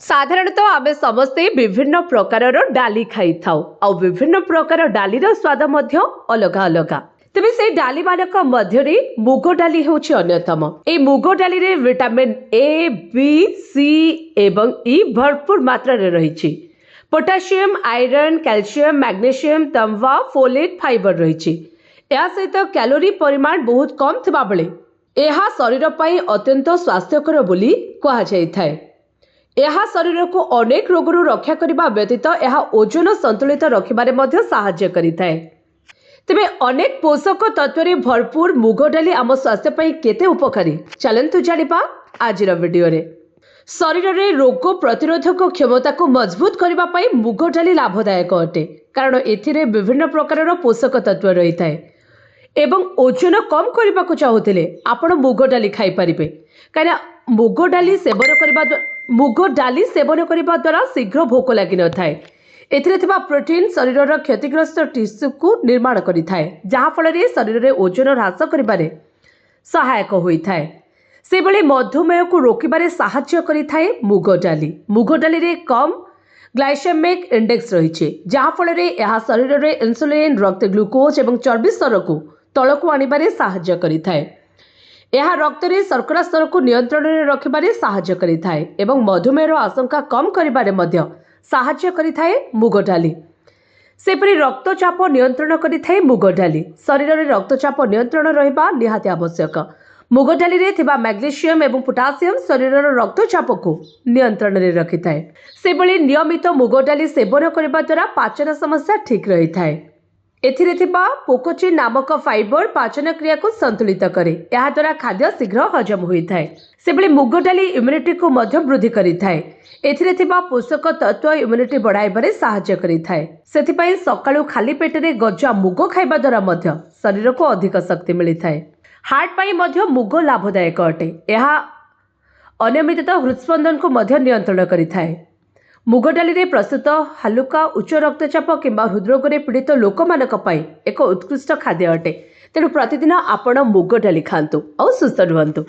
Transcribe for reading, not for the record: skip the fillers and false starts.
साधारणतः आमे समस्ते विभिन्न प्रकारर डाली खाई थाउ आ विभिन्न प्रकार डालीर स्वाद मध्य अलग अलग। तेबे से डाली मानक मध्यरे मुग डाली हेउछि अन्यतम। ए मुग डाली रे विटामिन ए, बी, सी एवं ई भरपूर मात्रा रे रहिछि। पोटासियम, आयरन, कैल्शियम, मैग्नीशियम, तंबा, फोलेट, फाइबर रहिछि। या सहित कैलोरी परिमाण बहुत कम थिबा बेले एहा शरीर पई अत्यंत स्वास्थ्यकर बोली कहा जाय थाए। यह शरीर को अनेक रोगरू रक्षा करने व्यतीत यह ओजन संतुलित रखिबारे मध्य सहाय्य करिथाए। तेबे अनेक पोषक तत्व भरपूर मुग डाली आम स्वास्थ्य पई केते उपकारी चलंतु जानिबा आजिर वीडियो रे। शरीर रे रोग प्रतिरोधक क्षमता को मजबूत करबा पई मुग डाली लाभदायक अटे, कारण एथिरे विभिन्न प्रकारर पोषक तत्व रही थाए। एवं ओजन कम करबा को चाहुतिले आपण मुग डाली खाई परिबे, कारण मुग डाली सेवन करबा द्वारा शीघ्र भोक लागि न थाए। एथिरे थिबा प्रोटीन शरीरर क्षतिग्रस्त टिश्यू को निर्माण करिथाए, जहा फल रे शरीर रे ओजन ह्रास करिबारे सहायक होइथाए। सेबळे मधुमेह को रोकिबारे सहाय्य करिथाए मुग डाली। मुग डाली रे कम ग्लाइसेमिक इंडेक्स रहिछे, जहा फल रे यह शरीर रे इंसुलिन, रक्त ग्लूकोज एवं चर्बी स्तर को तळकु आनिबारे सहाय्य करिथाए। यह रक्त रे शर्करा स्तर को नियंत्रण रे रखिबारे सहाय्य करिथाए एवं मधुमेह आशंका कम करिबारे मध्य सहाय्य करिथाए मुग डाली। सेपरि रक्तचाप नियंत्रण करिथाए मुग डाली। शरीर रे रक्तचाप नियंत्रण रहिबा निहाती आवश्यक। मुग डाली रे थिबा मैग्नीशियम एवं पोटासियम शरीरर रक्तचाप को नियंत्रण रे रखिथाए। सेबळे नियमित मुग डाली सेवन करबा द्वारा पाचन समस्या ठीक रहिथाए। एथिरे थिबा पोकोचिन नामक फाइबर पाचन क्रिया को संतुलित करे, यह द्वारा खाद्य शीघ्र हजम होइथाए। सेबळे मुग डाली इम्यूनिटी को मध्य वृद्धि करिथाए। एथिरे थिबा पोषक तत्व इम्यूनिटी बढ़ाइबारे सहाय्य करिथाए। सेथिपई सकाळु खाली पेटरे गजा मुग खाइबा द्वारा मध्य शरीर को अधिक शक्ति मिलिथाए। हार्ट पई मध्य मुग लाभदायक अटे। यह अनियमित हृदस्पंदन को मध्य नियंत्रण करिथाए। मुग डाली रे प्रस्तुत हालुका उच्च रक्तचाप किंबा हृदरोग रे पीड़ित लोकमानक पई एक उत्कृष्ट खाद्य अटे। तेणु प्रतिदिन आपण मुग डाली खांतु और सुस्थ रुहंतु।